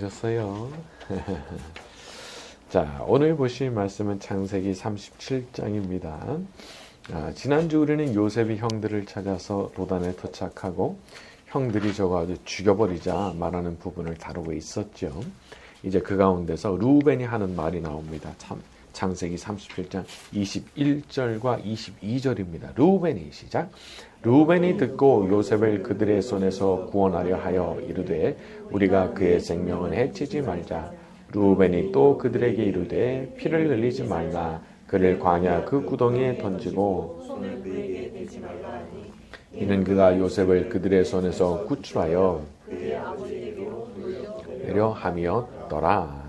보셨어요? 자, 오늘 보실 말씀은 창세기 37장입니다. 지난주 우리는 요셉이 형들을 찾아서 로단에 도착하고 형들이 저거 아주 죽여버리자 말하는 부분을 다루고 있었죠. 이제 그 가운데서 루벤이 하는 말이 나옵니다. 창세기 37장 21절과 22절입니다. 루벤이 시작. 루벤이 듣고 요셉을 그들의 손에서 구원하려 하여 이르되 우리가 그의 생명은 해치지 말자. 루벤이 또 그들에게 이르되 피를 흘리지 말라. 그를 광야 그 구덩이에 던지고 손을 그에게 대지 말라 하니 이는 그가 요셉을 그들의 손에서 구출하여 그의 아버지에게로 돌려 함이었더라.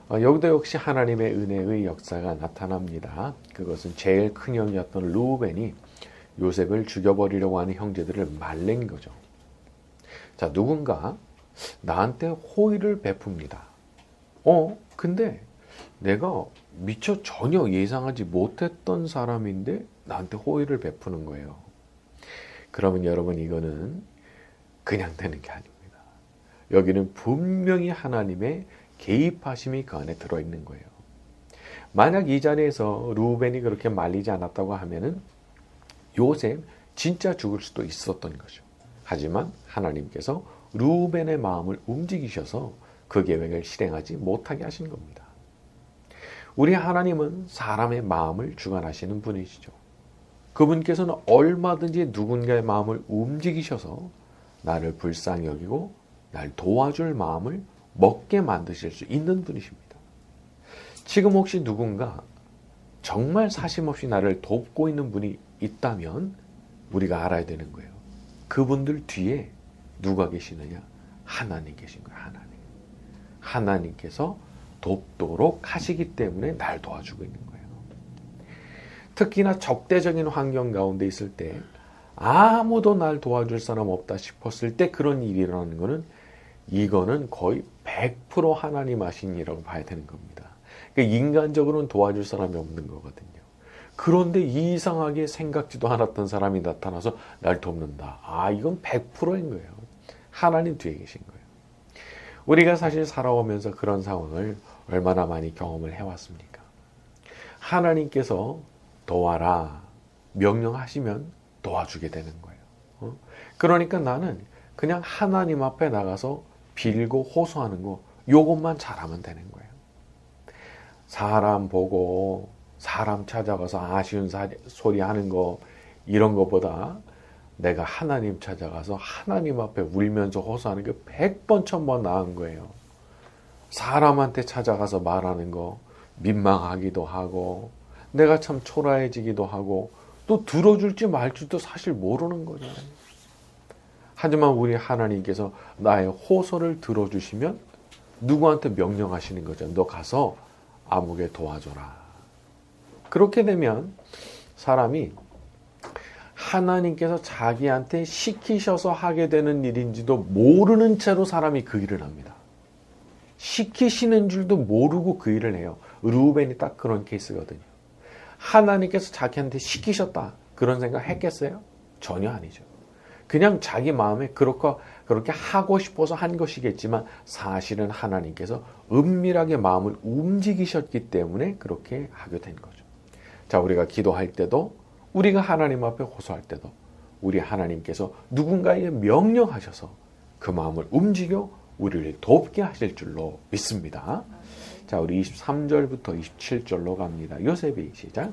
여기도 역시 하나님의 은혜의 역사가 나타납니다. 그것은 제일 큰 형이었던 루벤이 요셉을 죽여버리려고 하는 형제들을 말린 거죠. 자, 누군가 나한테 호의를 베풉니다. 근데 내가 미처 전혀 예상하지 못했던 사람인데 나한테 호의를 베푸는 거예요. 그러면 여러분, 이거는 그냥 되는 게 아닙니다. 여기는 분명히 하나님의 개입하심이 그 안에 들어있는 거예요. 만약 이 자리에서 루벤이 그렇게 말리지 않았다고 하면은 요셉 진짜 죽을 수도 있었던 거죠. 하지만 하나님께서 루벤의 마음을 움직이셔서 그 계획을 실행하지 못하게 하신 겁니다. 우리 하나님은 사람의 마음을 주관하시는 분이시죠. 그분께서는 얼마든지 누군가의 마음을 움직이셔서 나를 불쌍히 여기고 날 도와줄 마음을 먹게 만드실 수 있는 분이십니다. 지금 혹시 누군가 정말 사심없이 나를 돕고 있는 분이 있다면 우리가 알아야 되는 거예요. 그분들 뒤에 누가 계시느냐? 하나님 계신 거예요. 하나님께서 돕도록 하시기 때문에 날 도와주고 있는 거예요. 특히나 적대적인 환경 가운데 있을 때 아무도 날 도와줄 사람 없다 싶었을 때 그런 일이 일어나는 거는 이거는 거의 100% 하나님 하신 일이라고 봐야 되는 겁니다. 그러니까 인간적으로는 도와줄 사람이 없는 거거든요. 그런데 이상하게 생각지도 않았던 사람이 나타나서 날 돕는다. 이건 100%인 거예요. 하나님 뒤에 계신 거예요. 우리가 사실 살아오면서 그런 상황을 얼마나 많이 경험을 해왔습니까? 하나님께서 도와라 명령하시면 도와주게 되는 거예요. 그러니까 나는 그냥 하나님 앞에 나가서 빌고 호소하는 거, 요것만 잘하면 되는 거예요. 사람 보고 사람 찾아가서 아쉬운 소리 하는 거, 이런 거보다 내가 하나님 찾아가서 하나님 앞에 울면서 호소하는 게 100번 1000번 나은 거예요. 사람한테 찾아가서 말하는 거 민망하기도 하고 내가 참 초라해지기도 하고 또 들어줄지 말지도 사실 모르는 거잖아요. 하지만 우리 하나님께서 나의 호소를 들어주시면 누구한테 명령하시는 거죠. 너 가서 아무개 도와줘라. 그렇게 되면 사람이 하나님께서 자기한테 시키셔서 하게 되는 일인지도 모르는 채로 사람이 그 일을 합니다. 시키시는 줄도 모르고 그 일을 해요. 루벤이 딱 그런 케이스거든요. 하나님께서 자기한테 시키셨다. 그런 생각 했겠어요? 전혀 아니죠. 그냥 자기 마음에 그렇게 하고 싶어서 한 것이겠지만 사실은 하나님께서 은밀하게 마음을 움직이셨기 때문에 그렇게 하게 된 거죠. 자, 우리가 기도할 때도 우리가 하나님 앞에 호소할 때도 우리 하나님께서 누군가에게 명령하셔서 그 마음을 움직여 우리를 돕게 하실 줄로 믿습니다. 자, 우리 23절부터 27절로 갑니다. 요셉이 시작.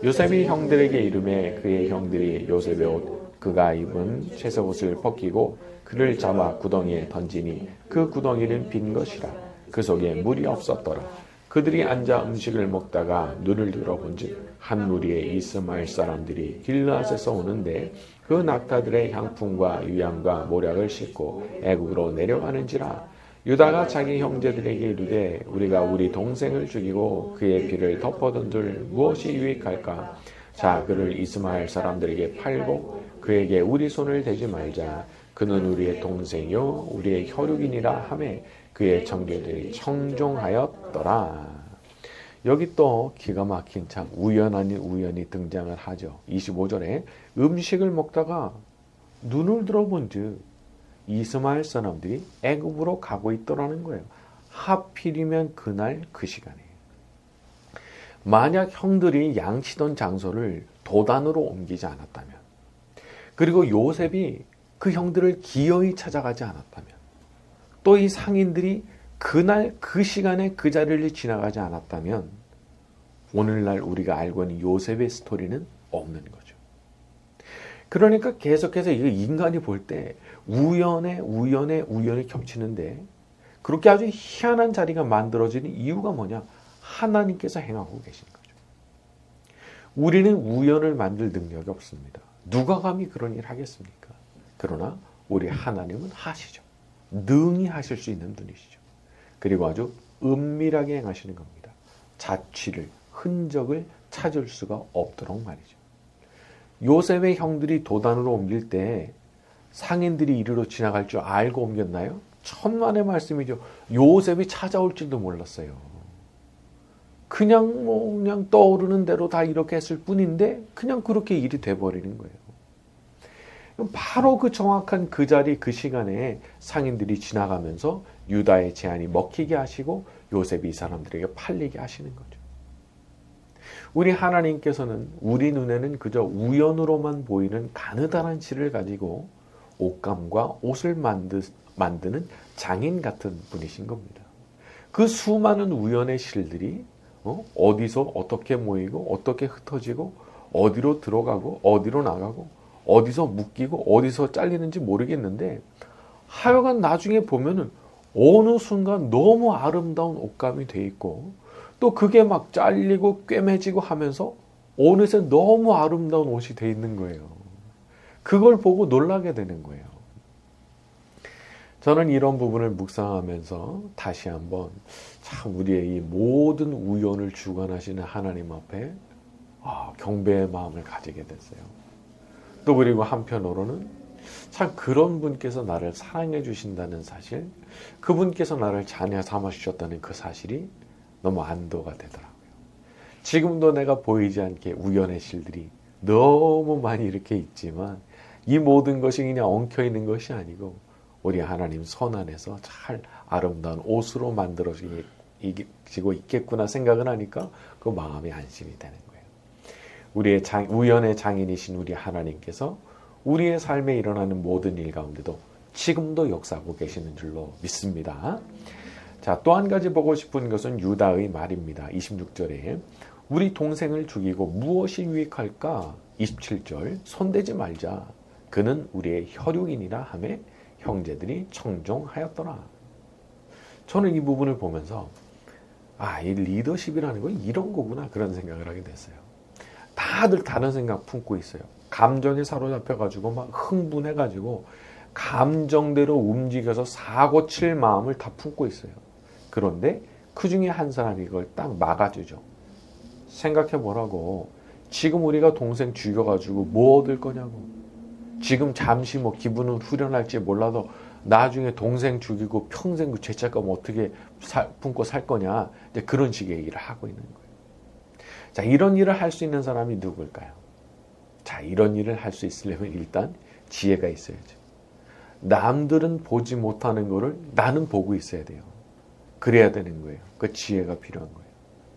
요셉이 형들에게 이르매 그의 형들이 요셉의 옷 그가 입은 채색옷을 벗기고 그를 잡아 구덩이에 던지니 그 구덩이는 빈 것이라 그 속에 물이 없었더라. 그들이 앉아 음식을 먹다가 눈을 들어본즉 한 무리의 이스마엘 사람들이 길르앗에서 오는데 그 낙타들의 향품과 유향과 모략을 싣고 애국으로 내려가는지라. 유다가 자기 형제들에게 이르되 우리가 우리 동생을 죽이고 그의 피를 덮어둔들 무엇이 유익할까? 자, 그를 이스마엘 사람들에게 팔고 그에게 우리 손을 대지 말자. 그는 우리의 동생이요 우리의 혈육이니라 하매 그의 청교들이 청종하였더라. 여기 또 기가 막힌 참 우연히 등장을 하죠. 25절에 음식을 먹다가 눈을 들어본즉 이스마엘 사람들이 애굽으로 가고 있더라는 거예요. 하필이면 그날 그 시간에. 만약 형들이 양치던 장소를 도단으로 옮기지 않았다면, 그리고 요셉이 그 형들을 기어이 찾아가지 않았다면, 또 이 상인들이 그날 그 시간에 그 자리를 지나가지 않았다면 오늘날 우리가 알고 있는 요셉의 스토리는 없는 거죠. 그러니까 계속해서 이거 인간이 볼 때 우연에 겹치는데 그렇게 아주 희한한 자리가 만들어지는 이유가 뭐냐? 하나님께서 행하고 계신 거죠. 우리는 우연을 만들 능력이 없습니다. 누가 감히 그런 일을 하겠습니까? 그러나 우리 하나님은 하시죠. 능히 하실 수 있는 분이시죠. 그리고 아주 은밀하게 행하시는 겁니다. 자취를, 흔적을 찾을 수가 없도록 말이죠. 요셉의 형들이 도단으로 옮길 때 상인들이 이리로 지나갈 줄 알고 옮겼나요? 천만의 말씀이죠. 요셉이 찾아올 줄도 몰랐어요. 그냥 떠오르는 대로 다 이렇게 했을 뿐인데 그냥 그렇게 일이 돼버리는 거예요. 바로 그 정확한 그 자리 그 시간에 상인들이 지나가면서 유다의 제안이 먹히게 하시고 요셉이 이 사람들에게 팔리게 하시는 거죠. 우리 하나님께서는 우리 눈에는 그저 우연으로만 보이는 가느다란 실을 가지고 옷감과 옷을 만드는 장인 같은 분이신 겁니다. 그 수많은 우연의 실들이 어디서 어떻게 모이고 어떻게 흩어지고 어디로 들어가고 어디로 나가고 어디서 묶이고 어디서 잘리는지 모르겠는데 하여간 나중에 보면은 어느 순간 너무 아름다운 옷감이 돼 있고 또 그게 막 잘리고 꿰매지고 하면서 어느새 너무 아름다운 옷이 돼 있는 거예요. 그걸 보고 놀라게 되는 거예요. 저는 이런 부분을 묵상하면서 다시 한번 참 우리의 이 모든 우연을 주관하시는 하나님 앞에 경배의 마음을 가지게 됐어요. 또 그리고 한편으로는 참 그런 분께서 나를 사랑해 주신다는 사실, 그분께서 나를 자녀 삼아 주셨다는 그 사실이 너무 안도가 되더라고요. 지금도 내가 보이지 않게 우연의 실들이 너무 많이 이렇게 있지만 이 모든 것이 그냥 엉켜 있는 것이 아니고 우리 하나님 손 안에서 잘 아름다운 옷으로 만들어지고 있겠구나 생각을 하니까 그 마음이 안심이 되는 거예요. 우리의 우연의 장인이신 우리 하나님께서 우리의 삶에 일어나는 모든 일 가운데도 지금도 역사하고 계시는 줄로 믿습니다. 자, 또 한 가지 보고 싶은 것은 유다의 말입니다. 26절에 우리 동생을 죽이고 무엇이 유익할까? 27절 손대지 말자. 그는 우리의 혈육이니라 하매 형제들이 청종하였더라. 저는 이 부분을 보면서 이 리더십이라는 건 이런 거구나 그런 생각을 하게 됐어요. 다들 다른 생각 품고 있어요. 감정에 사로잡혀가지고 막 흥분해가지고 감정대로 움직여서 사고 칠 마음을 다 품고 있어요. 그런데 그 중에 한 사람이 이걸 딱 막아주죠. 생각해 보라고. 지금 우리가 동생 죽여가지고 뭐 얻을 거냐고. 지금 잠시 기분은 후련할지 몰라도 나중에 동생 죽이고 평생 그 죄책감 어떻게 품고 살 거냐. 이제 그런 식의 얘기를 하고 있는 거예요. 자, 이런 일을 할 수 있는 사람이 누굴까요? 자, 이런 일을 할 수 있으려면 일단 지혜가 있어야죠. 남들은 보지 못하는 거를 나는 보고 있어야 돼요. 그래야 되는 거예요. 그 지혜가 필요한 거예요.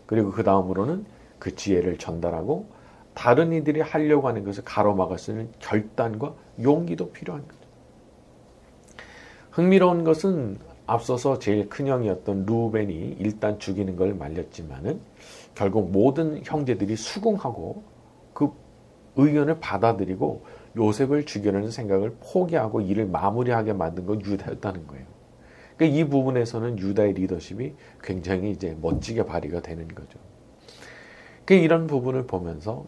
그리고 그 다음으로는 그 지혜를 전달하고 다른 이들이 하려고 하는 것을 가로막을 수 있는 결단과 용기도 필요한 거죠. 흥미로운 것은 앞서서 제일 큰 형이었던 루벤이 일단 죽이는 걸 말렸지만은 결국 모든 형제들이 수긍하고 그 의견을 받아들이고 요셉을 죽이려는 생각을 포기하고 일을 마무리하게 만든 건 유다였다는 거예요. 그러니까 이 부분에서는 유다의 리더십이 굉장히 이제 멋지게 발휘가 되는 거죠. 그러니까 이런 부분을 보면서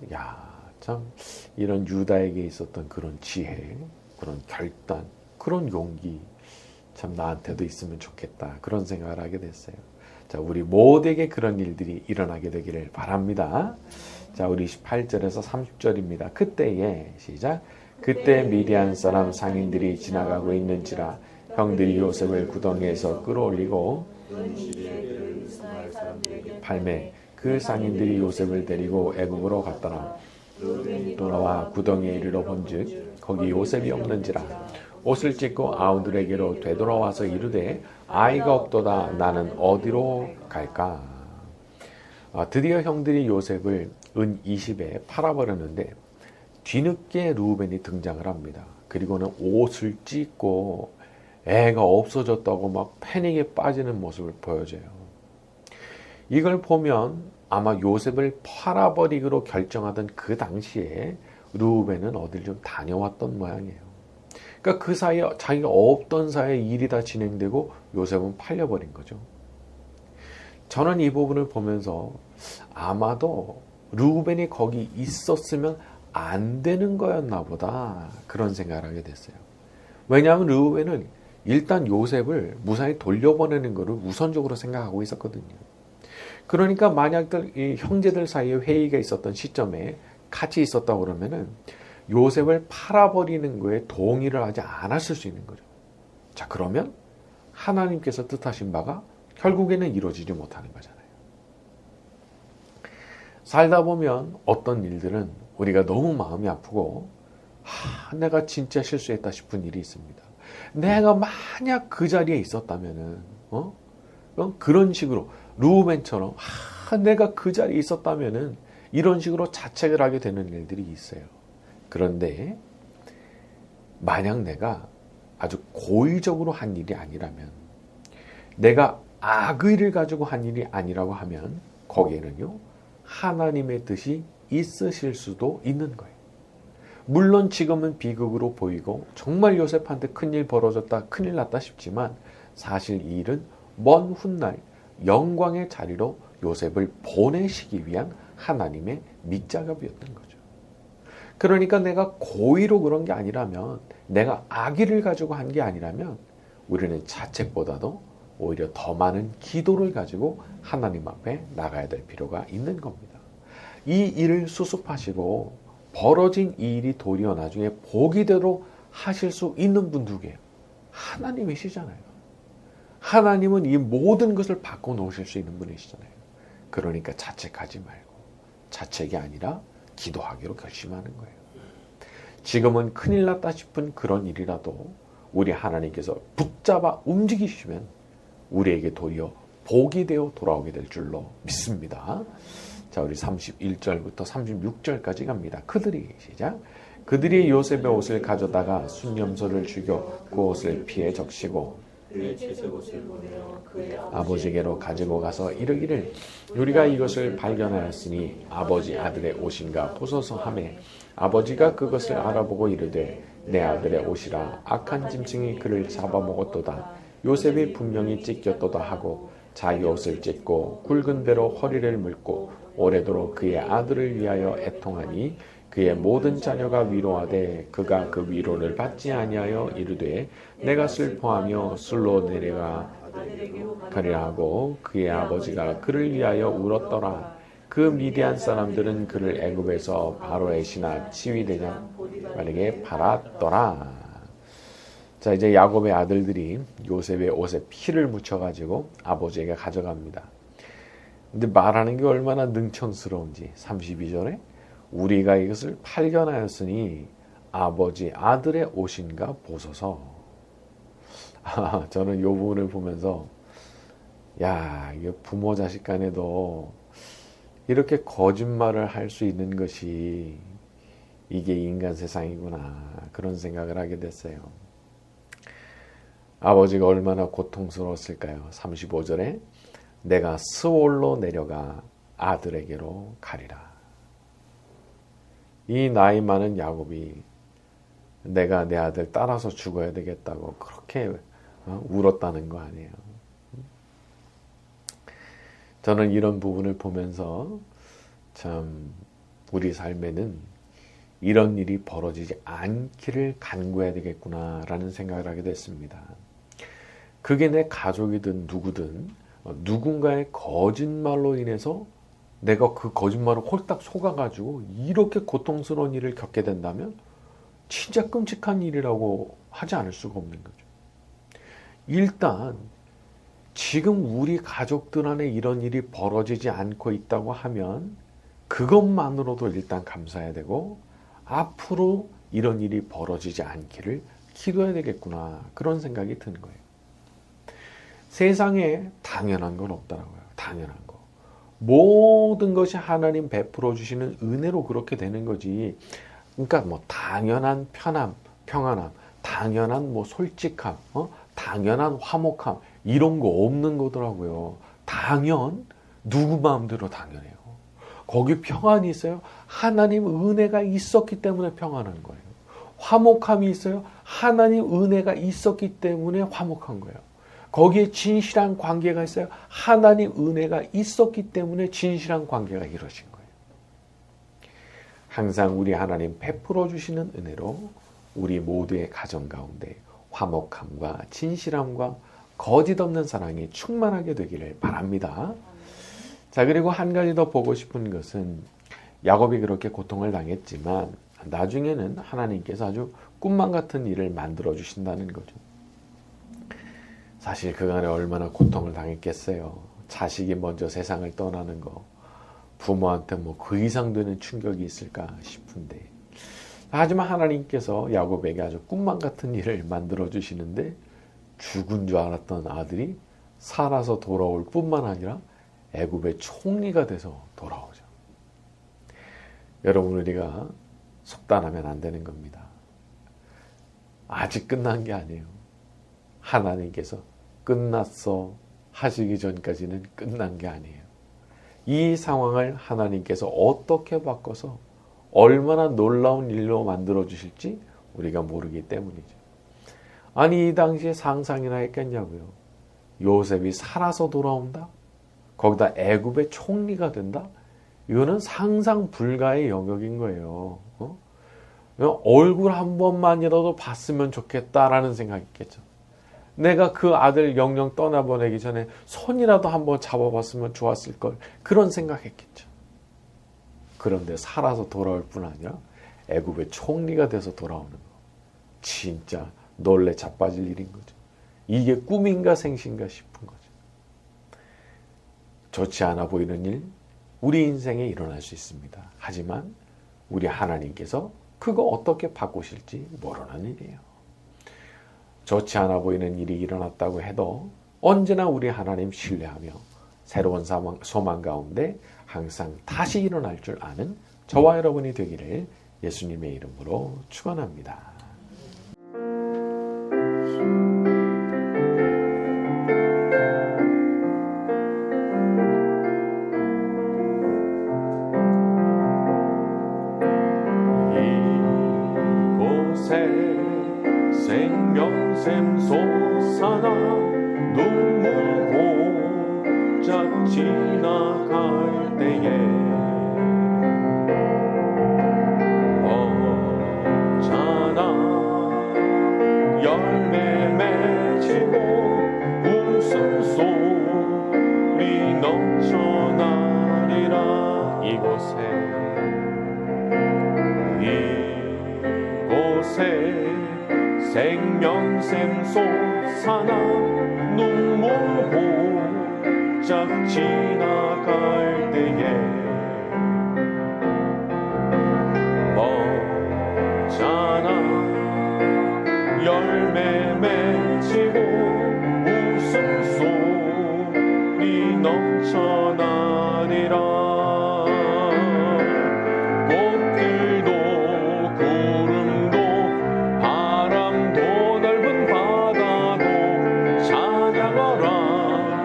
참 이런 유다에게 있었던 그런 지혜, 그런 결단, 그런 용기 참 나한테도 있으면 좋겠다 그런 생각을 하게 됐어요. 자, 우리 모두에게 그런 일들이 일어나게 되기를 바랍니다. 자, 우리 28절에서 30절입니다. 그때에 시작. 그때 미디안 사람 상인들이 지나가고 있는지라 형들이 요셉을 구덩이에서 끌어올리고 팔매 그 상인들이 요셉을 데리고 애굽으로 갔더라. 돌아와 구덩이에 이르러 본즉 거기 요셉이 없는지라 옷을 찢고 아우들에게로 되돌아와서 이르되 아이가 없도다. 나는 어디로 갈까? 드디어 형들이 요셉을 은 20에 팔아버렸는데 뒤늦게 르우벤이 등장을 합니다. 그리고는 옷을 찢고 애가 없어졌다고 막 패닉에 빠지는 모습을 보여줘요. 이걸 보면 아마 요셉을 팔아버리기로 결정하던 그 당시에 르우벤은 어딜 좀 다녀왔던 모양이에요. 그러니까 그 사이에 자기가 없던 사이에 일이 다 진행되고 요셉은 팔려버린 거죠. 저는 이 부분을 보면서 아마도 르우벤이 거기 있었으면 안 되는 거였나 보다 그런 생각을 하게 됐어요. 왜냐하면 르우벤은 일단 요셉을 무사히 돌려보내는 것을 우선적으로 생각하고 있었거든요. 그러니까 만약 이 형제들 사이에 회의가 있었던 시점에 같이 있었다 그러면은 요셉을 팔아버리는 거에 동의를 하지 않았을 수 있는 거죠. 자, 그러면 하나님께서 뜻하신 바가 결국에는 이루어지지 못하는 거잖아요. 살다 보면 어떤 일들은 우리가 너무 마음이 아프고 내가 진짜 실수했다 싶은 일이 있습니다. 내가 만약 그 자리에 있었다면은 그런 식으로 르우벤처럼 내가 그 자리에 있었다면은 이런 식으로 자책을 하게 되는 일들이 있어요. 그런데 만약 내가 아주 고의적으로 한 일이 아니라면, 내가 악의를 가지고 한 일이 아니라고 하면 거기에는요 하나님의 뜻이 있으실 수도 있는 거예요. 물론 지금은 비극으로 보이고 정말 요셉한테 큰일 벌어졌다, 큰일 났다 싶지만 사실 이 일은 먼 훗날 영광의 자리로 요셉을 보내시기 위한 하나님의 밑작업이었던 거죠. 그러니까 내가 고의로 그런 게 아니라면, 내가 악의를 가지고 한 게 아니라면 우리는 자책보다도 오히려 더 많은 기도를 가지고 하나님 앞에 나가야 될 필요가 있는 겁니다. 이 일을 수습하시고 벌어진 이 일이 도리어 나중에 복이대로 하실 수 있는 분 누구예요? 하나님이시잖아요. 하나님은 이 모든 것을 바꿔놓으실 수 있는 분이시잖아요. 그러니까 자책하지 말고 자책이 아니라 기도하기로 결심하는 거예요. 지금은 큰일 났다 싶은 그런 일이라도 우리 하나님께서 붙잡아 움직이시면 우리에게 도리어 복이 되어 돌아오게 될 줄로 믿습니다. 자, 우리 31절부터 36절까지 갑니다. 그들이 시작. 그들이 요셉의 옷을 가져다가 순념소를 죽여 그 옷을 피해 적시고 아버지에게로 가지고 가서 이르기를 우리가 이것을 발견하였으니 아버지 아들의 옷인가 보소서 하매 아버지가 그것을 알아보고 이르되 내 아들의 옷이라 악한 짐승이 그를 잡아먹었도다. 요셉이 분명히 찢겼도다 하고 자기 옷을 찢고 굵은 배로 허리를 물고 오래도록 그의 아들을 위하여 애통하니 그의 모든 자녀가 위로하되 그가 그 위로를 받지 아니하여 이르되 내가 슬퍼하며 술로 내려가 가리라 하고 그의 아버지가 그를 위하여 울었더라. 그 미디안 사람들은 그를 애굽에서 바로의 신하 지휘대장에게 팔았더라. 자, 이제 야곱의 아들들이 요셉의 옷에 피를 묻혀가지고 아버지에게 가져갑니다. 근데 말하는 게 얼마나 능청스러운지 32절에 우리가 이것을 발견하였으니 아버지 아들의 옷인가 보소서. 저는 이 부분을 보면서 이게 부모 자식 간에도 이렇게 거짓말을 할 수 있는 것이 이게 인간 세상이구나 그런 생각을 하게 됐어요. 아버지가 얼마나 고통스러웠을까요? 35절에 내가 스올로 내려가 아들에게로 가리라. 이 나이 많은 야곱이 내가 내 아들 따라서 죽어야 되겠다고 그렇게 울었다는 거 아니에요. 저는 이런 부분을 보면서 참 우리 삶에는 이런 일이 벌어지지 않기를 간구해야 되겠구나라는 생각을 하게 됐습니다. 그게 내 가족이든 누구든 누군가의 거짓말로 인해서 내가 그 거짓말을 홀딱 속아가지고 이렇게 고통스러운 일을 겪게 된다면 진짜 끔찍한 일이라고 하지 않을 수가 없는 거죠. 일단 지금 우리 가족들 안에 이런 일이 벌어지지 않고 있다고 하면 그것만으로도 일단 감사해야 되고 앞으로 이런 일이 벌어지지 않기를 기도해야 되겠구나. 그런 생각이 드는 거예요. 세상에 당연한 건 없더라고요. 당연한 거. 모든 것이 하나님 베풀어 주시는 은혜로 그렇게 되는 거지. 그러니까 뭐 당연한 편함, 평안함, 당연한 뭐 솔직함, 당연한 화목함 이런 거 없는 거더라고요. 당연 누구 마음대로 당연해요. 거기 평안이 있어요. 하나님 은혜가 있었기 때문에 평안한 거예요. 화목함이 있어요. 하나님 은혜가 있었기 때문에 화목한 거예요. 거기에 진실한 관계가 있어요. 하나님 은혜가 있었기 때문에 진실한 관계가 이루어진 거예요. 항상 우리 하나님 베풀어 주시는 은혜로 우리 모두의 가정 가운데 화목함과 진실함과 거짓 없는 사랑이 충만하게 되기를 바랍니다. 자, 그리고 한 가지 더 보고 싶은 것은 야곱이 그렇게 고통을 당했지만 나중에는 하나님께서 아주 꿈만 같은 일을 만들어 주신다는 거죠. 사실 그간에 얼마나 고통을 당했겠어요. 자식이 먼저 세상을 떠나는 거, 부모한테 뭐 그 이상 되는 충격이 있을까 싶은데, 하지만 하나님께서 야곱에게 아주 꿈만 같은 일을 만들어 주시는데 죽은 줄 알았던 아들이 살아서 돌아올 뿐만 아니라 애굽의 총리가 돼서 돌아오죠. 여러분, 우리가 속단하면 안 되는 겁니다. 아직 끝난 게 아니에요. 하나님께서 끝났어 하시기 전까지는 끝난 게 아니에요. 이 상황을 하나님께서 어떻게 바꿔서 얼마나 놀라운 일로 만들어 주실지 우리가 모르기 때문이죠. 아니, 이 당시에 상상이나 했겠냐고요. 요셉이 살아서 돌아온다? 거기다 애굽의 총리가 된다? 이거는 상상 불가의 영역인 거예요. 얼굴 한 번만이라도 봤으면 좋겠다라는 생각이 있겠죠. 내가 그 아들 영영 떠나보내기 전에 손이라도 한번 잡아봤으면 좋았을 걸, 그런 생각했겠죠. 그런데 살아서 돌아올 뿐 아니라 애굽의 총리가 돼서 돌아오는 거, 진짜 놀래 자빠질 일인 거죠. 이게 꿈인가 생신가 싶은 거죠. 좋지 않아 보이는 일, 우리 인생에 일어날 수 있습니다. 하지만 우리 하나님께서 그거 어떻게 바꾸실지 모르는 일이에요. 좋지 않아 보이는 일이 일어났다고 해도 언제나 우리 하나님 신뢰하며 새로운 소망 가운데 항상 다시 일어날 줄 아는 저와 여러분이 되기를 예수님의 이름으로 축원합니다. 생명샘 솟아나 눈물 고작 지나갈 때에 언짢아 열매 맺히고 웃음소리 넘쳐나리라. 이곳에 생명샘 솟아나 눈물 고작 지나갈 때에 언짢아 열매 맺히고 웃음소리 넘쳐나리라.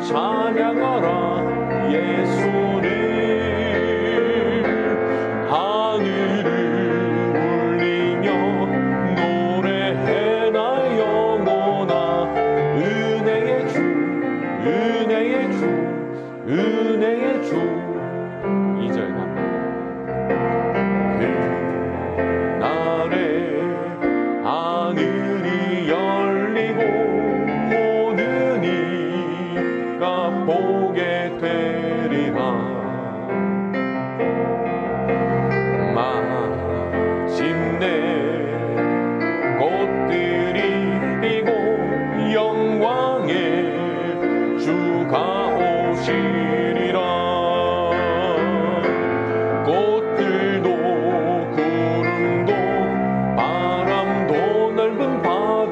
찬양하라 예수를. 하늘을 울리며 노래해나 영혼아. 은혜의 주 은혜의 주 은혜의 주. 2절 갑니다. 그날에 하늘이 열리고 모든 이가 보게 되리라. 마침내 꽃들이 피고 영광의 주가 오시리라. 꽃들도 구름도 바람도 넓은 바다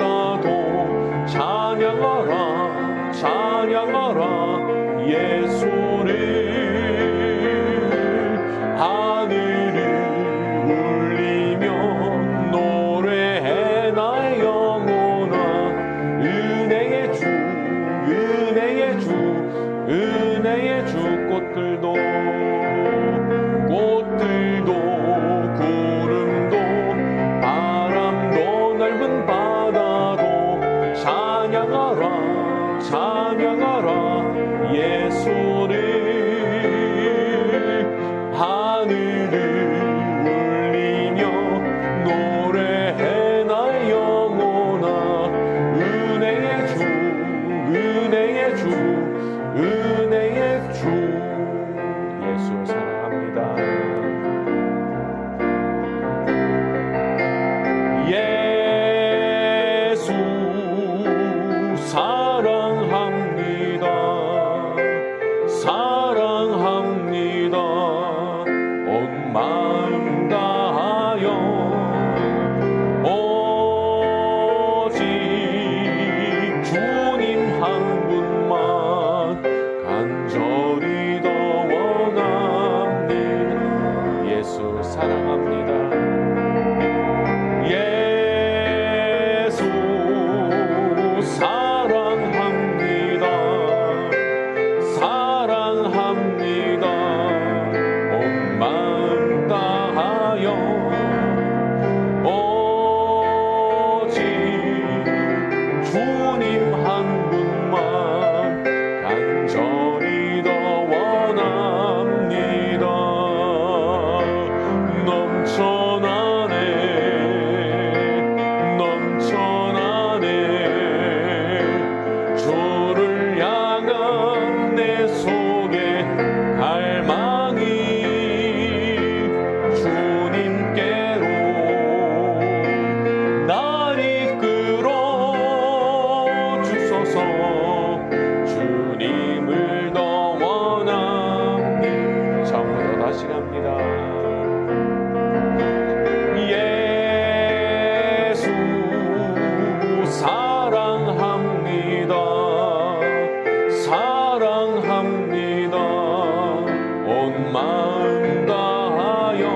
사랑합니다. 온 마음 다하여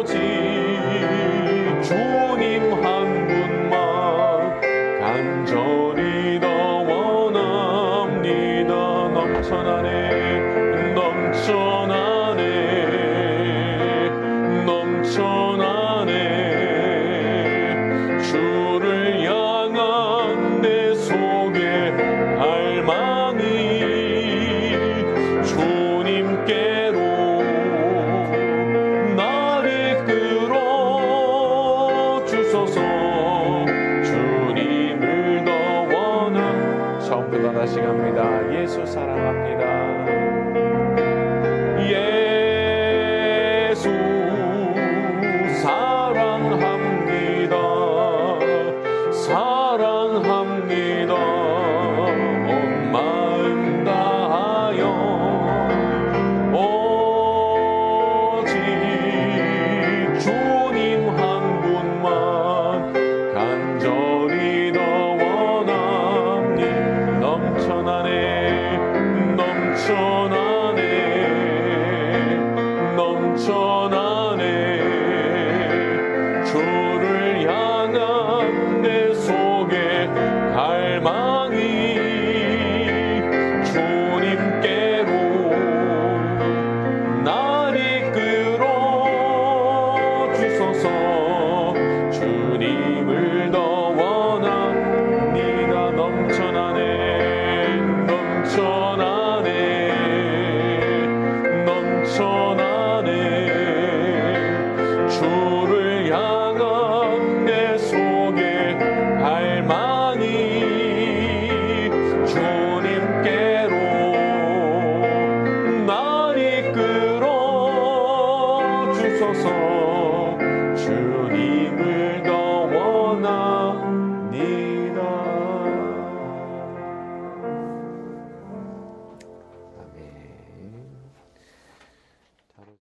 오직 주님 한 분만 간절히 더 원합니다. 넘쳐나네 넘쳐나네 넘쳐나네 주를 향한 내 속의 갈망이 주님께로 나를 끌어 주소서. 주님을 더 원한 처음부터 다시 갑니다. 예수 사랑합니다.